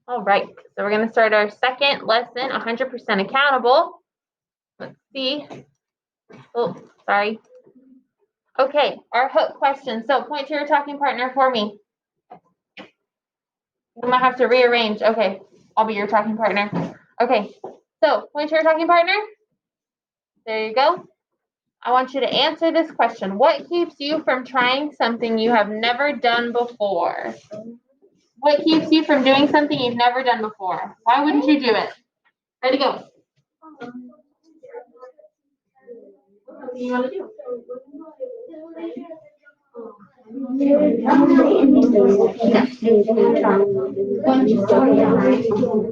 All right, so we're going to start our second lesson, 100% accountable. Let's see. Oh, sorry. Okay, our hook question. So point to your talking partner for me. We might have to rearrange. Okay, I'll be your talking partner. Okay, so point to your talking partner. There you go. I want you to answer this question. What keeps you from trying something you have never done before? What keeps you from doing something you've never done before? Why wouldn't you do it? Ready, go. What do you want to do?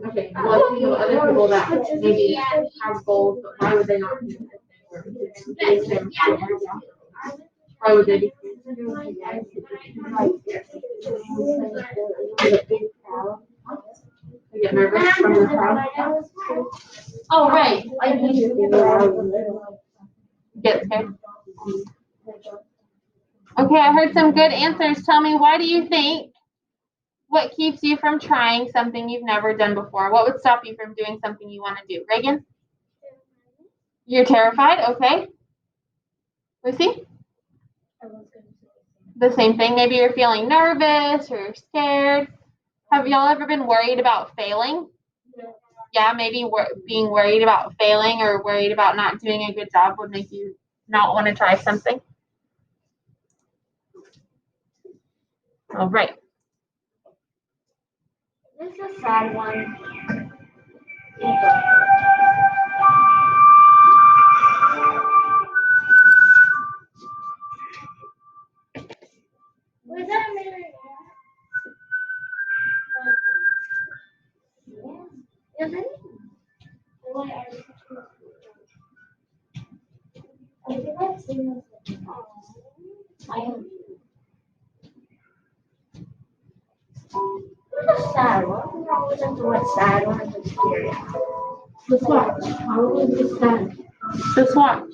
Okay, well, you know other people that maybe have goals, but why would they not do it? Why would they be? You get nervous from the crowd? Oh, right. Get scared. Okay, I heard some good answers. Tell me, why do you think? What keeps you from trying something you've never done before? What would stop you from doing something you want to do? Reagan? You're terrified? Okay. Lucy? The same thing. Maybe you're feeling nervous or scared. Have y'all ever been worried about failing? Yeah, maybe being worried about failing or worried about not doing a good job would make you not want to try something. All right. This is a sad one. Was that a mirror? Is it? I think I've seen this. I am. What's a sad one? I wasn't doing sad one. I'm just curious. Just watch. How was this sad? Just watch.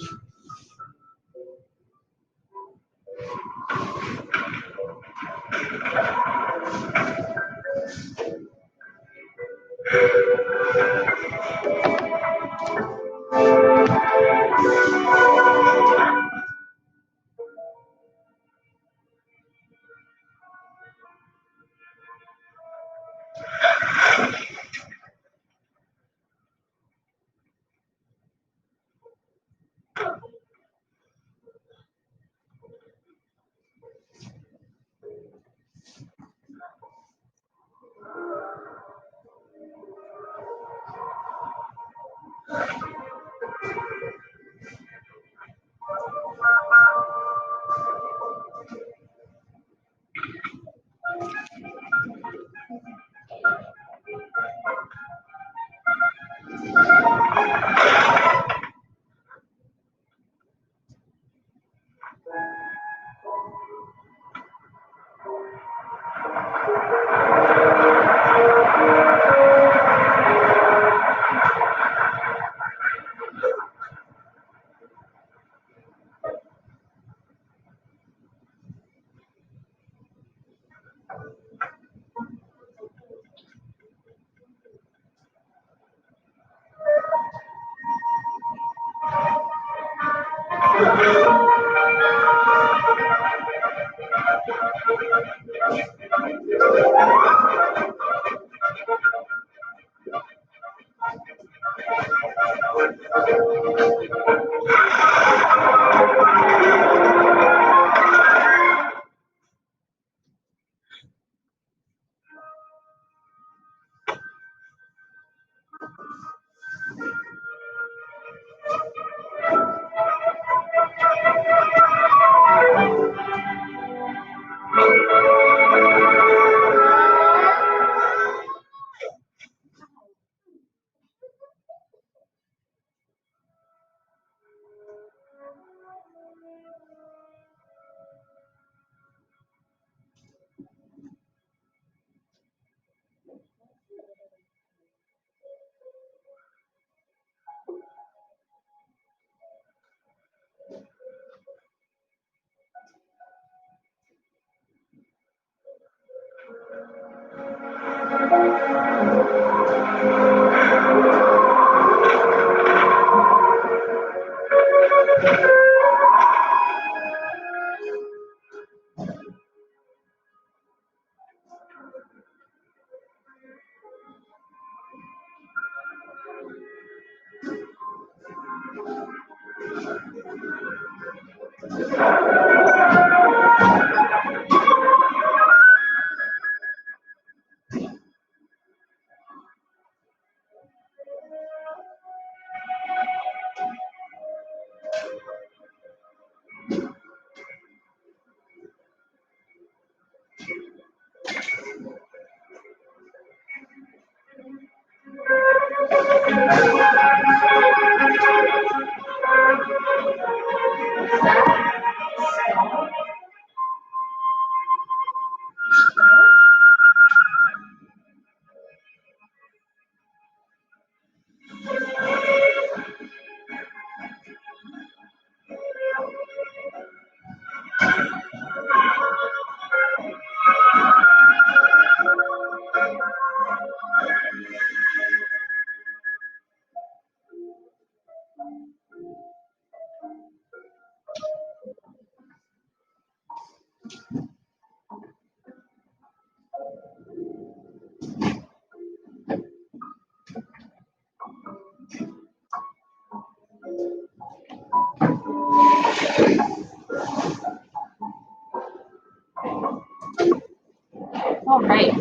All right.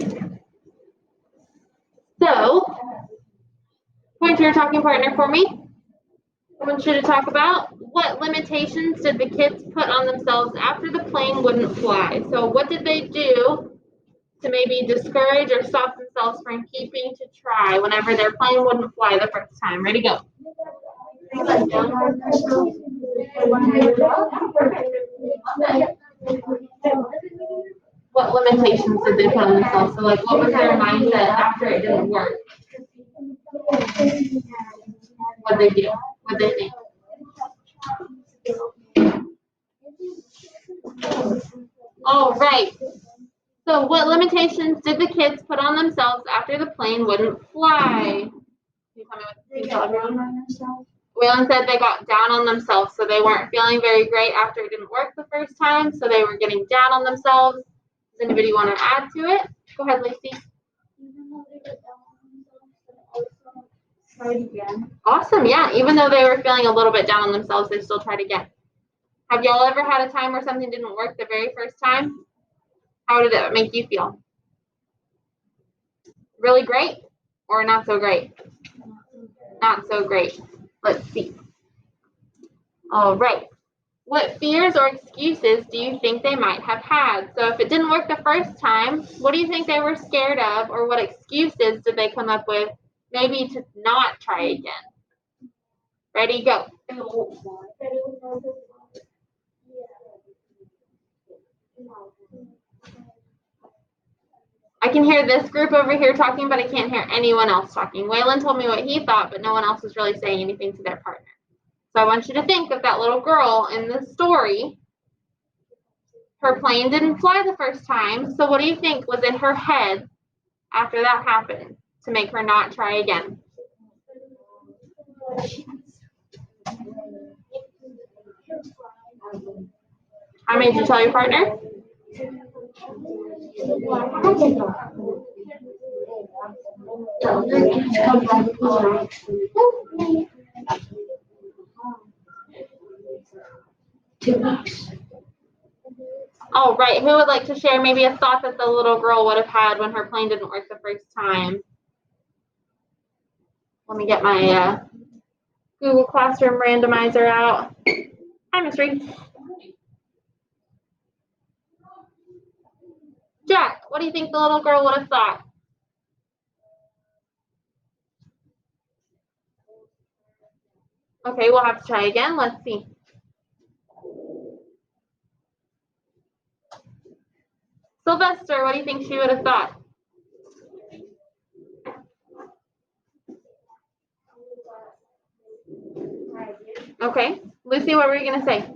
So, point to your talking partner for me. I want you to talk about what limitations did the kids put on themselves after the plane wouldn't fly. So what did they do to maybe discourage or stop themselves from keeping to try whenever their plane wouldn't fly the first time? Ready, go. What limitations did they put on themselves? So like what was their mindset after it didn't work? What they do? What they think? All right. So what limitations did the kids put on themselves after the plane wouldn't fly? Can you tell me what you tell everyone? Waylon said they got down on themselves, so they weren't feeling very great after it didn't work the first time, so they were getting down on themselves. Does anybody want to add to it? Go ahead, Lacey. Tried again. Awesome, yeah. Even though they were feeling a little bit down on themselves, they still tried again. Have y'all ever had a time where something didn't work the very first time? How did it make you feel? Really great or not so great? Not so great. Let's see. All right. What fears or excuses do you think they might have had? So if it didn't work the first time, what do you think they were scared of, or what excuses did they come up with maybe to not try again? Ready, go. I can hear this group over here talking, but I can't hear anyone else talking. Waylon told me what he thought, but no one else was really saying anything to their partner. So I want you to think of that little girl in the story. Her plane didn't fly the first time, so what do you think was in her head after that happened to make her not try again? How many did you tell your partner? All right, who would like to share maybe a thought that the little girl would have had when her plane didn't work the first time? Let me get my Google Classroom randomizer out. Hi, Miss Reed. Jack, what do you think the little girl would have thought? Okay, we'll have to try again. Let's see. Sylvester, what do you think she would have thought? Okay. Lucy, what were you going to say?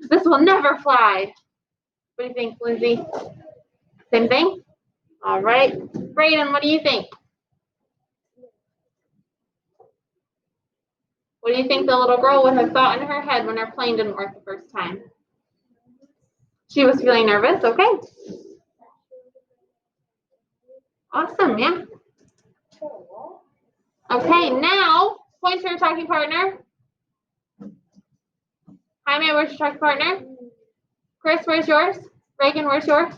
This will never fly. What do you think, Lindsay? Same thing? All right. Brayden, what do you think? What do you think the little girl would have thought in her head when her plane didn't work the first time? She was feeling nervous, okay. Awesome, yeah. Okay, now, point to your talking partner. Jaime, where's your talking partner? Chris, where's yours? Reagan, where's yours?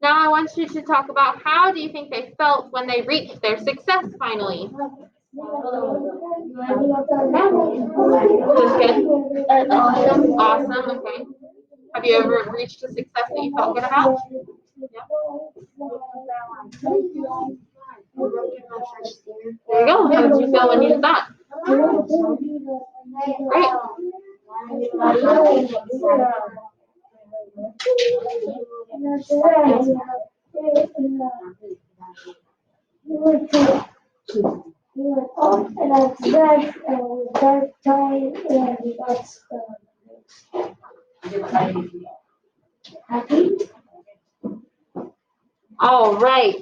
Now I want you to talk about how do you think they felt when they reached their success finally? Just good? Awesome, okay. Have you ever reached a success that you felt good about? Yeah. There you go. How did you feel when you did that? Great. All right.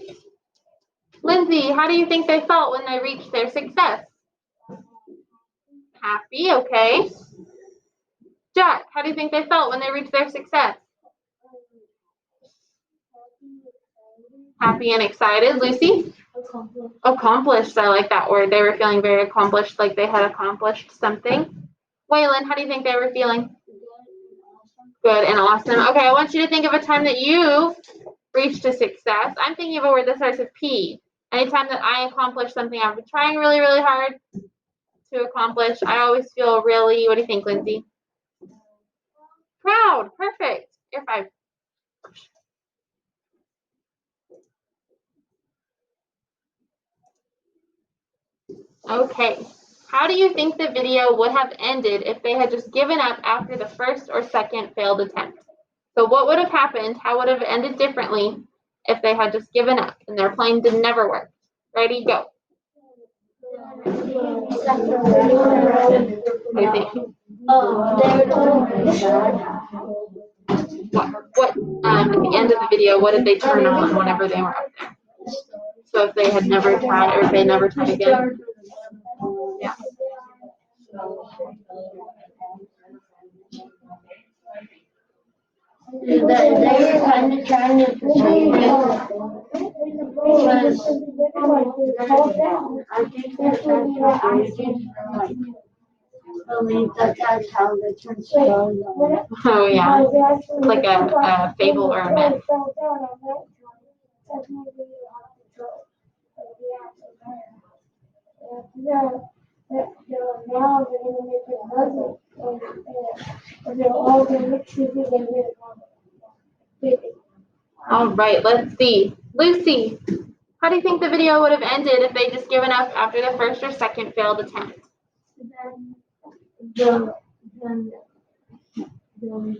Lindsay, how do you think they felt when they reached their success? Happy, okay. Jack, how do you think they felt when they reached their success? Happy and excited. Lucy? Accomplished. I like that word. They were feeling very accomplished, like they had accomplished something. Waylon, how do you think they were feeling? Good and awesome. Okay, I want you to think of a time that you reached a success. I'm thinking of a word that starts with P. Anytime that I accomplish something I've been trying really, really hard to accomplish, I always feel really, what do you think, Lindsay? Proud. Perfect. Air five. Okay. How do you think the video would have ended if they had just given up after the first or second failed attempt? So what would have happened? How would it have ended differently if they had just given up and their plane did never work? Ready, go. What at the end of the video, what did they turn on whenever they were up there? So if they had never tried, or if they never tried again? Yeah. They were kind of trying to persuade me because I think they're trying to believe that that's how the church goes. Oh yeah, like a fable or a myth. All right, let's see. Lucy, how do you think the video would have ended if they just given up after the first or second failed attempt? The little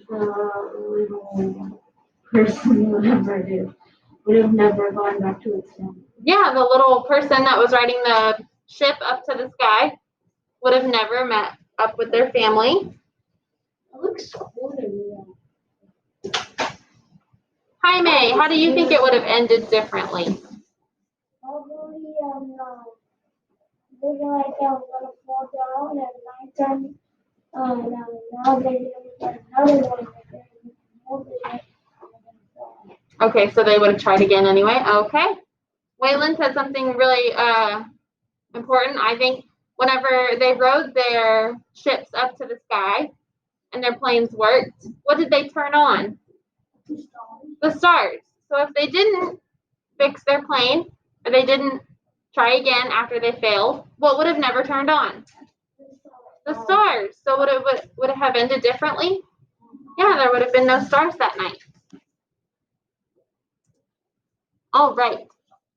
person, whatever it is, would have never gone back to its family. Yeah, the little person that was riding the ship up to the sky would have never met up with their family. It looks cool to me. Jaime, how do you think it would have ended differently? Probably, they're like, I'm gonna fall down at nighttime. Now they get another one. Okay, so they would have tried again anyway. Okay. Waylon said something really important. I think whenever they rode their ships up to the sky and their planes worked, what did they turn on? The stars. So if they didn't fix their plane, or they didn't try again after they failed, what would have never turned on? The stars. So would it have ended differently? Yeah, there would have been no stars that night. All right.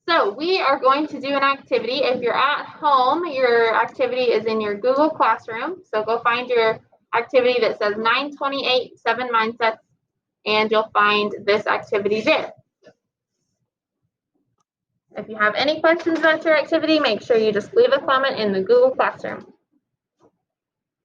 So we are going to do an activity. If you're at home, your activity is in your Google Classroom. So go find your activity that says 928 7 Mindsets, and you'll find this activity there. If you have any questions about your activity, make sure you just leave a comment in the Google Classroom.